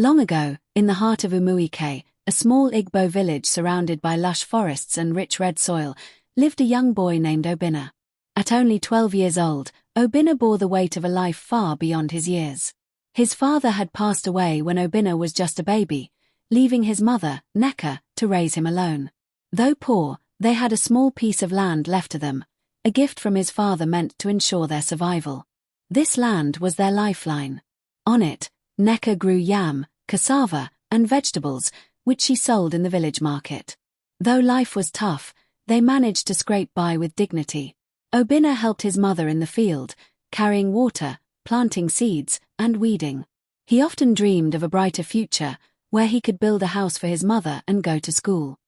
Long ago, in the heart of Umuike, a small Igbo village surrounded by lush forests and rich red soil, lived a young boy named Obinna. At only 12 years old, Obinna bore the weight of a life far beyond his years. His father had passed away when Obinna was just a baby, leaving his mother, Nneka, to raise him alone. Though poor, they had a small piece of land left to them, a gift from his father meant to ensure their survival. This land was their lifeline. On it, Nneka grew yam, cassava, and vegetables, which she sold in the village market. Though life was tough, they managed to scrape by with dignity. Obinna helped his mother in the field, carrying water, planting seeds, and weeding. He often dreamed of a brighter future, where he could build a house for his mother and go to school.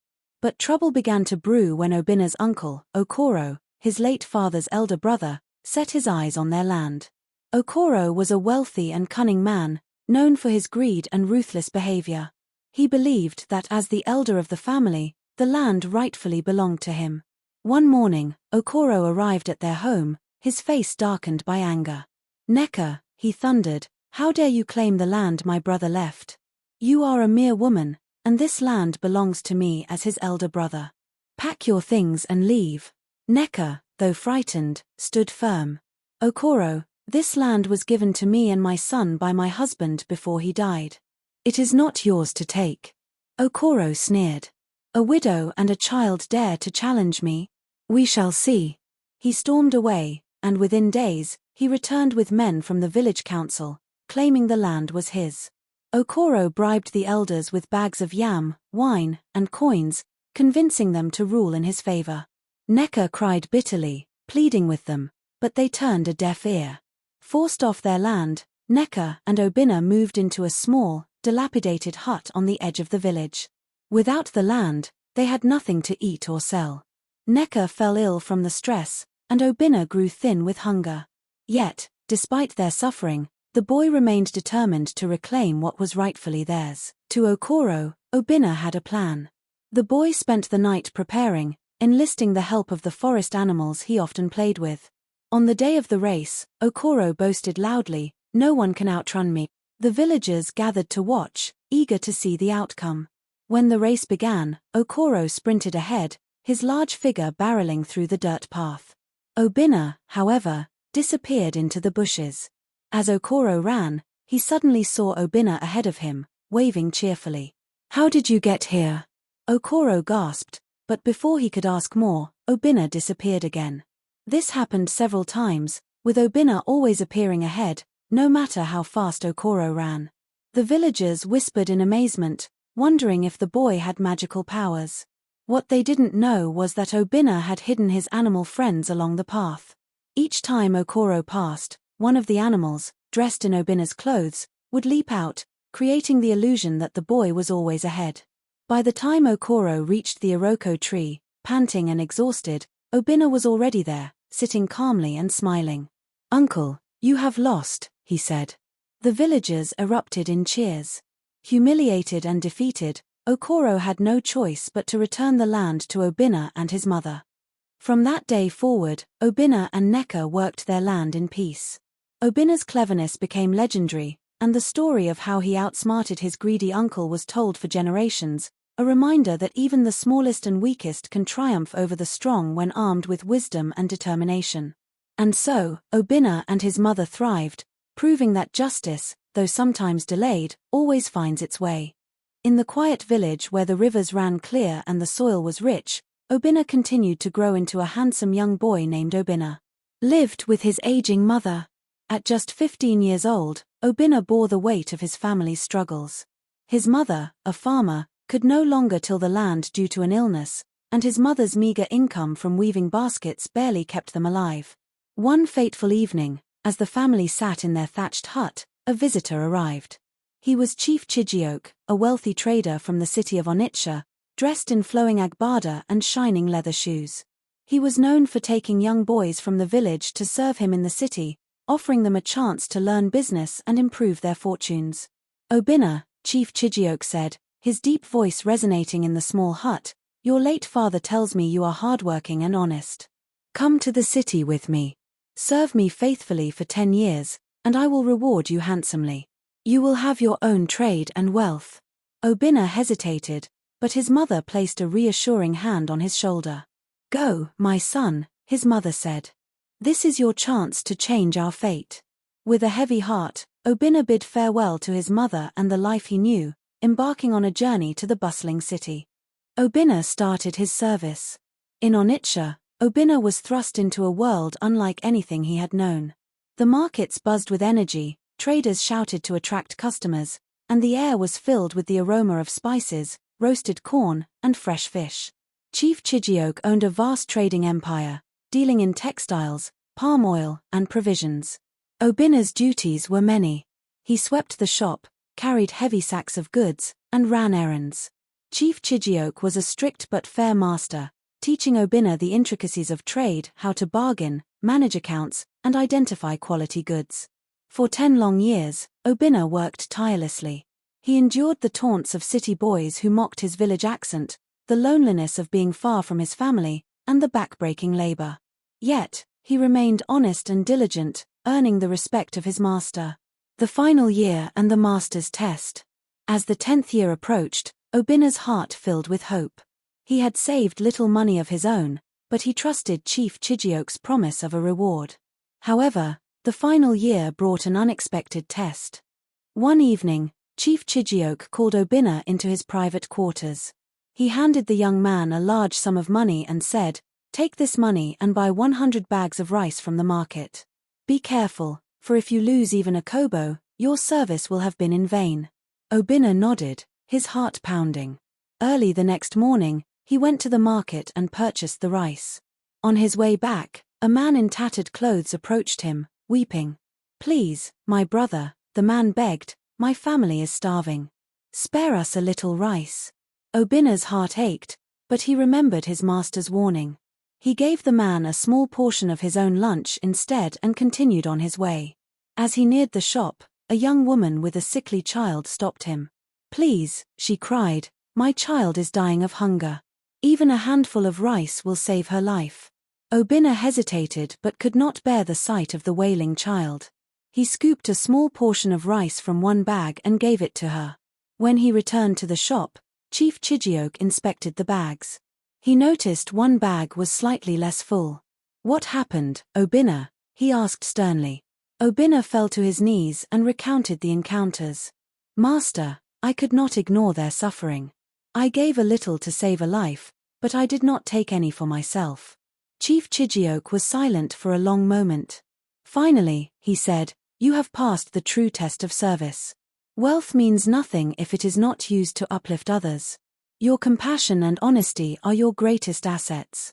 But trouble began to brew when Obinna's uncle, Okoro, his late father's elder brother, set his eyes on their land. Okoro was a wealthy and cunning man, known for his greed and ruthless behavior. He believed that as the elder of the family, the land rightfully belonged to him. One morning, Okoro arrived at their home, his face darkened by anger. "Nneka," he thundered, "how dare you claim the land my brother left? You are a mere woman, and this land belongs to me as his elder brother. Pack your things and leave." Nneka, though frightened, stood firm. "Okoro, this land was given to me and my son by my husband before he died. It is not yours to take." Okoro sneered. "A widow and a child dare to challenge me? We shall see." He stormed away, and within days, he returned with men from the village council, claiming the land was his. Okoro bribed the elders with bags of yam, wine, and coins, convincing them to rule in his favor. Nneka cried bitterly, pleading with them, but they turned a deaf ear. Forced off their land, Nneka and Obinna moved into a small, dilapidated hut on the edge of the village. Without the land, they had nothing to eat or sell. Nneka fell ill from the stress, and Obinna grew thin with hunger. Yet, despite their suffering, the boy remained determined to reclaim what was rightfully theirs. To Okoro, Obinna had a plan. The boy spent the night preparing, enlisting the help of the forest animals he often played with. On the day of the race, Okoro boasted loudly, "No one can outrun me." The villagers gathered to watch, eager to see the outcome. When the race began, Okoro sprinted ahead, his large figure barreling through the dirt path. Obinna, however, disappeared into the bushes. As Okoro ran, he suddenly saw Obinna ahead of him, waving cheerfully. "How did you get here?" Okoro gasped, but before he could ask more, Obinna disappeared again. This happened several times, with Obinna always appearing ahead, no matter how fast Okoro ran. The villagers whispered in amazement, wondering if the boy had magical powers. What they didn't know was that Obinna had hidden his animal friends along the path. Each time Okoro passed, one of the animals, dressed in Obinna's clothes, would leap out, creating the illusion that the boy was always ahead. By the time Okoro reached the Iroko tree, panting and exhausted, Obinna was already there, sitting calmly and smiling. "Uncle, you have lost," he said. The villagers erupted in cheers. Humiliated and defeated, Okoro had no choice but to return the land to Obinna and his mother. From that day forward, Obinna and Nneka worked their land in peace. Obinna's cleverness became legendary, and the story of how he outsmarted his greedy uncle was told for generations, a reminder that even the smallest and weakest can triumph over the strong when armed with wisdom and determination. And so, Obinna and his mother thrived, proving that justice, though sometimes delayed, always finds its way. In the quiet village where the rivers ran clear and the soil was rich, Obinna continued to grow into a handsome young boy named Obinna. Lived with his aging mother. At just 15 years old, Obinna bore the weight of his family's struggles. His mother, a farmer, could no longer till the land due to an illness, and his mother's meager income from weaving baskets barely kept them alive. One fateful evening, as the family sat in their thatched hut, a visitor arrived. He was Chief Chijioke, a wealthy trader from the city of Onitsha, dressed in flowing agbada and shining leather shoes. He was known for taking young boys from the village to serve him in the city, offering them a chance to learn business and improve their fortunes. "Obinna," Chief Chijioke said, his deep voice resonating in the small hut, "your late father tells me you are hardworking and honest. Come to the city with me. Serve me faithfully for 10 years, and I will reward you handsomely." You will have your own trade and wealth. Obinna hesitated, but his mother placed a reassuring hand on his shoulder. Go, my son, his mother said. This is your chance to change our fate. With a heavy heart, Obinna bid farewell to his mother and the life he knew, embarking on a journey to the bustling city. Obinna started his service. In Onitsha, Obinna was thrust into a world unlike anything he had known. The markets buzzed with energy, traders shouted to attract customers, and the air was filled with the aroma of spices, roasted corn, and fresh fish. Chief Chijioke owned a vast trading empire, dealing in textiles, palm oil, and provisions. Obinna's duties were many. He swept the shop, carried heavy sacks of goods, and ran errands. Chief Chijioke was a strict but fair master, teaching Obinna the intricacies of trade, how to bargain, manage accounts, and identify quality goods. For 10 long years, Obinna worked tirelessly. He endured the taunts of city boys who mocked his village accent, the loneliness of being far from his family, and the backbreaking labor. Yet, he remained honest and diligent, earning the respect of his master. The final year and the master's test. As the 10th year approached, Obinna's heart filled with hope. He had saved little money of his own, but he trusted Chief Chijioke's promise of a reward. However, the final year brought an unexpected test. One evening, Chief Chijioke called Obinna into his private quarters. He handed the young man a large sum of money and said, "Take this money and buy 100 bags of rice from the market. Be careful, for if you lose even a kobo, your service will have been in vain." Obinna nodded, his heart pounding. Early the next morning, he went to the market and purchased the rice. On his way back, a man in tattered clothes approached him, weeping. "Please, my brother," the man begged, "my family is starving. Spare us a little rice." Obinna's heart ached, but he remembered his master's warning. He gave the man a small portion of his own lunch instead and continued on his way. As he neared the shop, a young woman with a sickly child stopped him. "Please," she cried, "my child is dying of hunger. Even a handful of rice will save her life." Obinna hesitated but could not bear the sight of the wailing child. He scooped a small portion of rice from one bag and gave it to her. When he returned to the shop, Chief Chijioke inspected the bags. He noticed one bag was slightly less full. "What happened, Obinna?" he asked sternly. Obinna fell to his knees and recounted the encounters. "Master, I could not ignore their suffering. I gave a little to save a life, but I did not take any for myself." Chief Chijioke was silent for a long moment. Finally, he said, "You have passed the true test of service. Wealth means nothing if it is not used to uplift others. Your compassion and honesty are your greatest assets."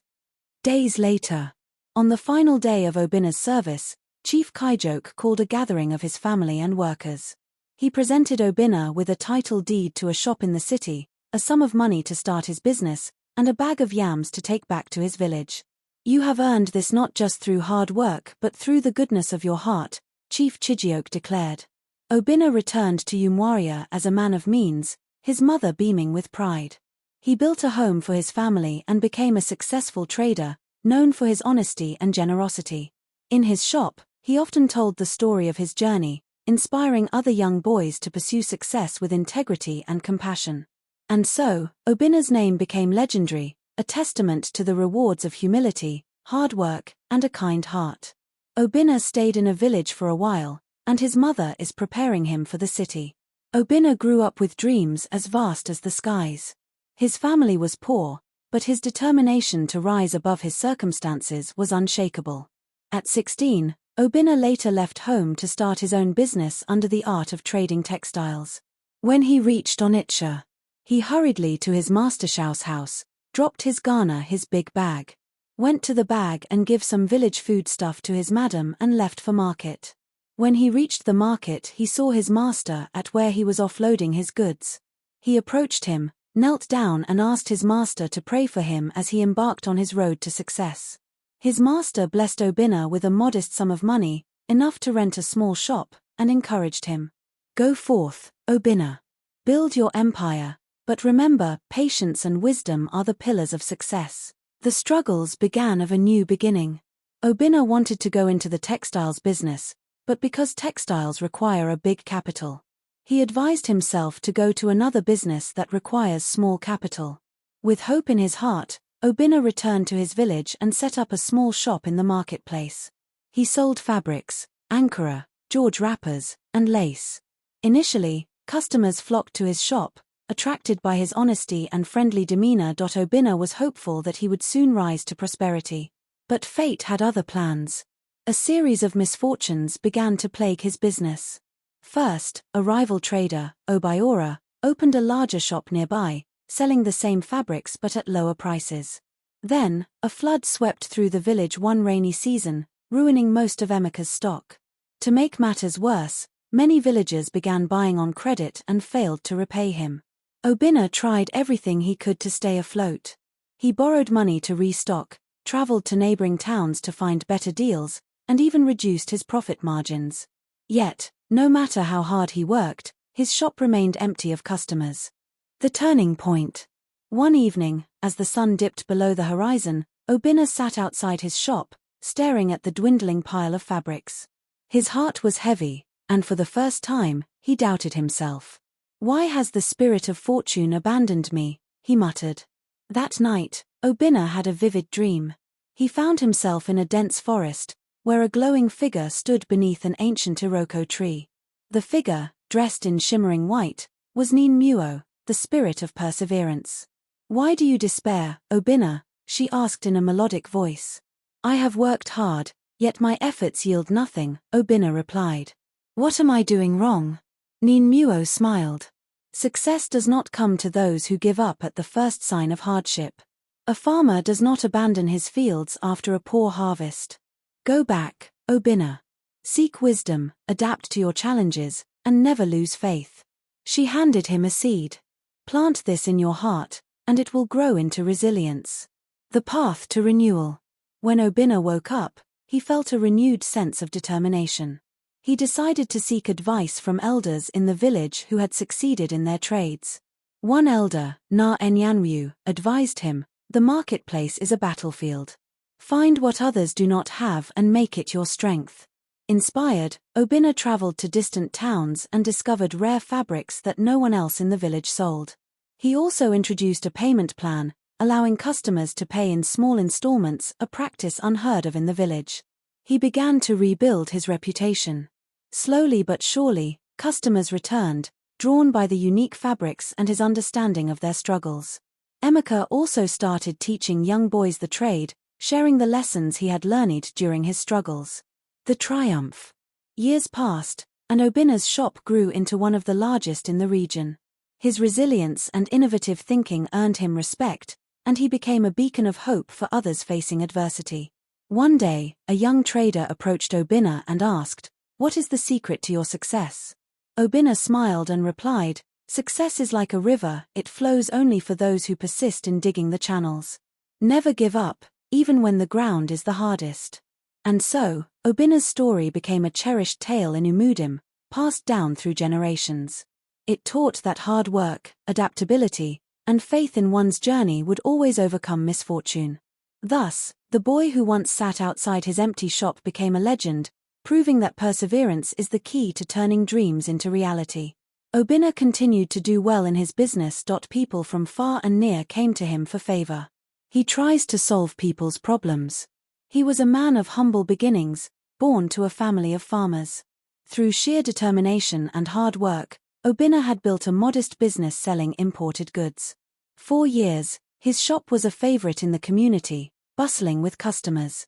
Days later, on the final day of Obinna's service, Chief Chijioke called a gathering of his family and workers. He presented Obinna with a title deed to a shop in the city, a sum of money to start his business, and a bag of yams to take back to his village. "You have earned this not just through hard work but through the goodness of your heart," Chief Chijioke declared. Obinna returned to Umwaria as a man of means, his mother beaming with pride. He built a home for his family and became a successful trader, known for his honesty and generosity. In his shop, he often told the story of his journey, inspiring other young boys to pursue success with integrity and compassion. And so, Obinna's name became legendary, a testament to the rewards of humility, hard work, and a kind heart. Obinna stayed in a village for a while, and his mother is preparing him for the city. Obinna grew up with dreams as vast as the skies. His family was poor, but his determination to rise above his circumstances was unshakable. At 16, Obinna later left home to start his own business under the art of trading textiles. When he reached Onitsha, he hurriedly to his master Shao's house, dropped his ghana, his big bag, went to the bag and give some village foodstuff to his madam and left for market. When he reached the market, he saw his master at where he was offloading his goods. He approached him, knelt down and asked his master to pray for him as he embarked on his road to success. His master blessed Obinna with a modest sum of money, enough to rent a small shop, and encouraged him. "Go forth, Obinna. Build your empire, but remember, patience and wisdom are the pillars of success." The struggles began of a new beginning. Obinna wanted to go into the textiles business, but because textiles require a big capital, He advised himself to go to another business that requires small capital. With hope in his heart, Obinna returned to his village and set up a small shop in the marketplace. He sold fabrics, ankara, George wrappers, and lace. Initially, customers flocked to his shop, attracted by his honesty and friendly demeanor. Obinna was hopeful that he would soon rise to prosperity. But fate had other plans. A series of misfortunes began to plague his business. First, a rival trader, Obiora, opened a larger shop nearby, selling the same fabrics but at lower prices. Then, a flood swept through the village one rainy season, ruining most of Emeka's stock. To make matters worse, many villagers began buying on credit and failed to repay him. Obinna tried everything he could to stay afloat. He borrowed money to restock, traveled to neighboring towns to find better deals, and even reduced his profit margins. Yet, no matter how hard he worked, his shop remained empty of customers. The turning point. One evening, as the sun dipped below the horizon, Obinna sat outside his shop, staring at the dwindling pile of fabrics. His heart was heavy, and for the first time, he doubted himself. "Why has the spirit of fortune abandoned me?" he muttered. That night, Obinna had a vivid dream. He found himself in a dense forest, where a glowing figure stood beneath an ancient iroko tree. The figure, dressed in shimmering white, was Ninmuo, the spirit of perseverance. "Why do you despair, Obinna?" she asked in a melodic voice. "I have worked hard, yet my efforts yield nothing," Obinna replied. "What am I doing wrong?" Ninmuo smiled. "Success does not come to those who give up at the first sign of hardship. A farmer does not abandon his fields after a poor harvest. Go back, Obinna. Seek wisdom, adapt to your challenges, and never lose faith." She handed him a seed. "Plant this in your heart, and it will grow into resilience." The path to renewal. When Obinna woke up, he felt a renewed sense of determination. He decided to seek advice from elders in the village who had succeeded in their trades. One elder, Na Enyanryu, advised him, "The marketplace is a battlefield. Find what others do not have and make it your strength." Inspired, Obinna traveled to distant towns and discovered rare fabrics that no one else in the village sold. He also introduced a payment plan, allowing customers to pay in small installments, a practice unheard of in the village. He began to rebuild his reputation. Slowly but surely, customers returned, drawn by the unique fabrics and his understanding of their struggles. Emeka also started teaching young boys the trade, sharing the lessons he had learned during his struggles. The triumph. Years passed, and Obinna's shop grew into one of the largest in the region. His resilience and innovative thinking earned him respect, and he became a beacon of hope for others facing adversity. One day, a young trader approached Obinna and asked, "What is the secret to your success?" Obinna smiled and replied, "Success is like a river, it flows only for those who persist in digging the channels. Never give up, even when the ground is the hardest." And so, Obinna's story became a cherished tale in Umudim, passed down through generations. It taught that hard work, adaptability, and faith in one's journey would always overcome misfortune. Thus, the boy who once sat outside his empty shop became a legend, proving that perseverance is the key to turning dreams into reality. Obinna continued to do well in his business. People from far and near came to him for favor. He tries to solve people's problems. He was a man of humble beginnings, born to a family of farmers. Through sheer determination and hard work, Obinna had built a modest business selling imported goods. For years, his shop was a favorite in the community, bustling with customers.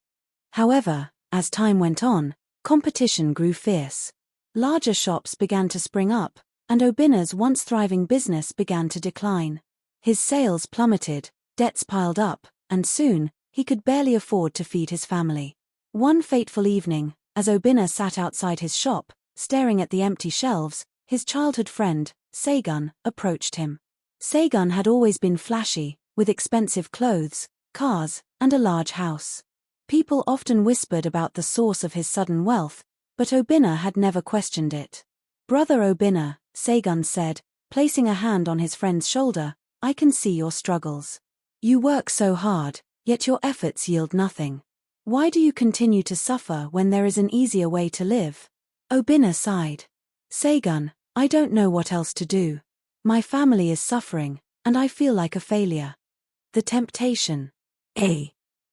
However, as time went on, competition grew fierce. Larger shops began to spring up, and Obinna's once thriving business began to decline. His sales plummeted, debts piled up, and soon, he could barely afford to feed his family. One fateful evening, as Obinna sat outside his shop, staring at the empty shelves, his childhood friend, Segun, approached him. Segun had always been flashy, with expensive clothes, cars, and a large house. People often whispered about the source of his sudden wealth, but Obinna had never questioned it. "Brother Obinna," Segun said, placing a hand on his friend's shoulder, "I can see your struggles. You work so hard, yet your efforts yield nothing. Why do you continue to suffer when there is an easier way to live?" Obinna sighed. "Segun, I don't know what else to do. My family is suffering, and I feel like a failure. The temptation.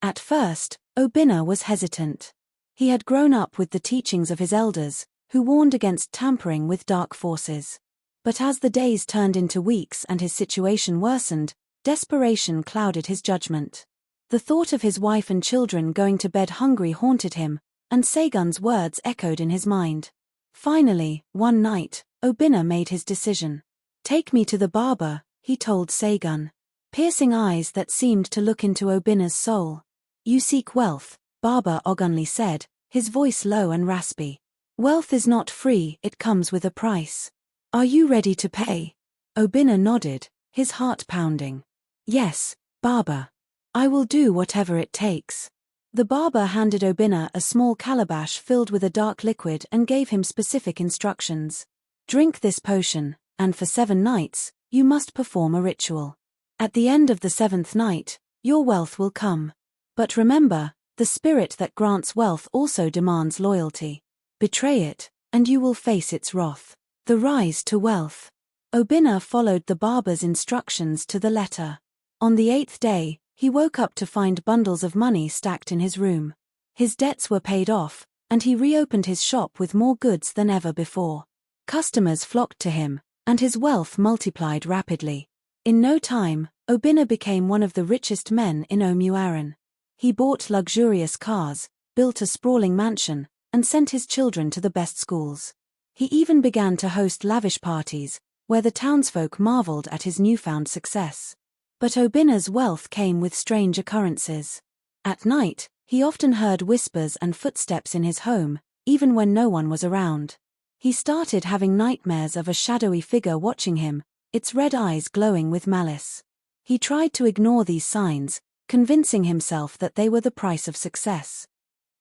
At first, Obinna was hesitant. He had grown up with the teachings of his elders, who warned against tampering with dark forces. But as the days turned into weeks and his situation worsened, desperation clouded his judgment. The thought of his wife and children going to bed hungry haunted him, and Sagun's words echoed in his mind. Finally, one night, Obinna made his decision. Take me to the barber, he told Sagun. Piercing eyes that seemed to look into Obinna's soul. You seek wealth, Barber Ogunli said, his voice low and raspy. Wealth is not free, it comes with a price. Are you ready to pay? Obinna nodded, his heart pounding. Yes, Barber. I will do whatever it takes. The barber handed Obinna a small calabash filled with a dark liquid and gave him specific instructions. Drink this potion, and for 7 nights, you must perform a ritual. At the end of the 7th night, your wealth will come. But remember, the spirit that grants wealth also demands loyalty. Betray it, and you will face its wrath. The rise to wealth. Obinna followed the barber's instructions to the letter. On the 8th day, he woke up to find bundles of money stacked in his room. His debts were paid off, and he reopened his shop with more goods than ever before. Customers flocked to him, and his wealth multiplied rapidly. In no time, Obinna became one of the richest men in Omuaran. He bought luxurious cars, built a sprawling mansion, and sent his children to the best schools. He even began to host lavish parties, where the townsfolk marveled at his newfound success. But Obinna's wealth came with strange occurrences. At night, he often heard whispers and footsteps in his home, even when no one was around. He started having nightmares of a shadowy figure watching him, its red eyes glowing with malice. He tried to ignore these signs, convincing himself that they were the price of success.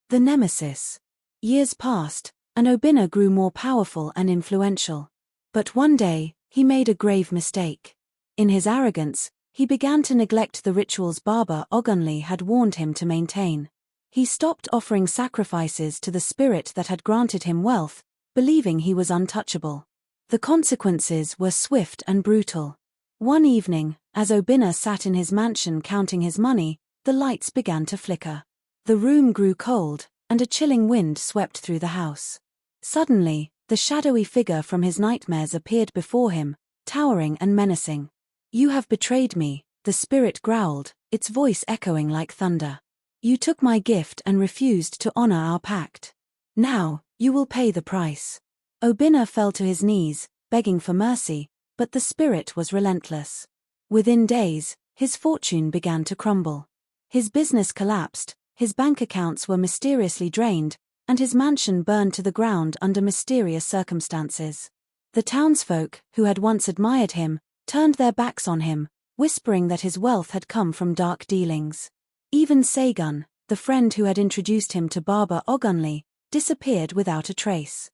The nemesis. Years passed, and Obinna grew more powerful and influential. But one day, he made a grave mistake. In his arrogance, he began to neglect the rituals Barber Ogunli had warned him to maintain. He stopped offering sacrifices to the spirit that had granted him wealth, believing he was untouchable. The consequences were swift and brutal. One evening, as Obinna sat in his mansion counting his money, the lights began to flicker. The room grew cold, and a chilling wind swept through the house. Suddenly, the shadowy figure from his nightmares appeared before him, towering and menacing. You have betrayed me, the spirit growled, its voice echoing like thunder. You took my gift and refused to honor our pact. Now, you will pay the price. Obinna fell to his knees, begging for mercy, but the spirit was relentless. Within days, his fortune began to crumble. His business collapsed, his bank accounts were mysteriously drained, and his mansion burned to the ground under mysterious circumstances. The townsfolk, who had once admired him, turned their backs on him, whispering that his wealth had come from dark dealings. Even Sagun, the friend who had introduced him to Barber Ogunli, disappeared without a trace.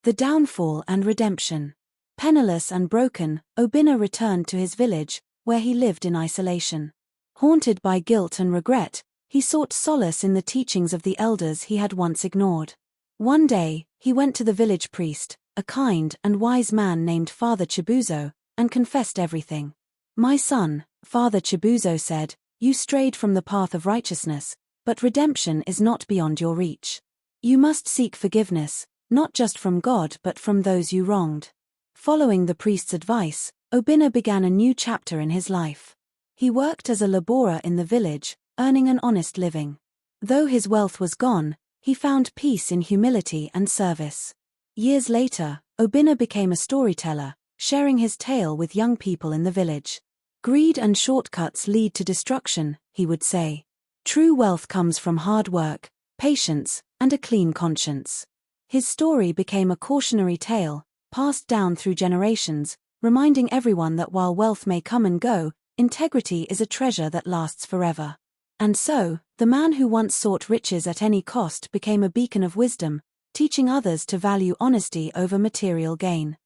The downfall and redemption. Penniless and broken, Obinna returned to his village, where he lived in isolation. Haunted by guilt and regret, he sought solace in the teachings of the elders he had once ignored. One day, he went to the village priest, a kind and wise man named Father Chibuzo, and confessed everything. My son, Father Chibuzo said, you strayed from the path of righteousness, but redemption is not beyond your reach. You must seek forgiveness, not just from God but from those you wronged. Following the priest's advice, Obinna began a new chapter in his life. He worked as a laborer in the village, earning an honest living. Though his wealth was gone, he found peace in humility and service. Years later, Obinna became a storyteller, sharing his tale with young people in the village. Greed and shortcuts lead to destruction, he would say. True wealth comes from hard work, patience, and a clean conscience. His story became a cautionary tale, passed down through generations, reminding everyone that while wealth may come and go, integrity is a treasure that lasts forever. And so, the man who once sought riches at any cost became a beacon of wisdom, teaching others to value honesty over material gain.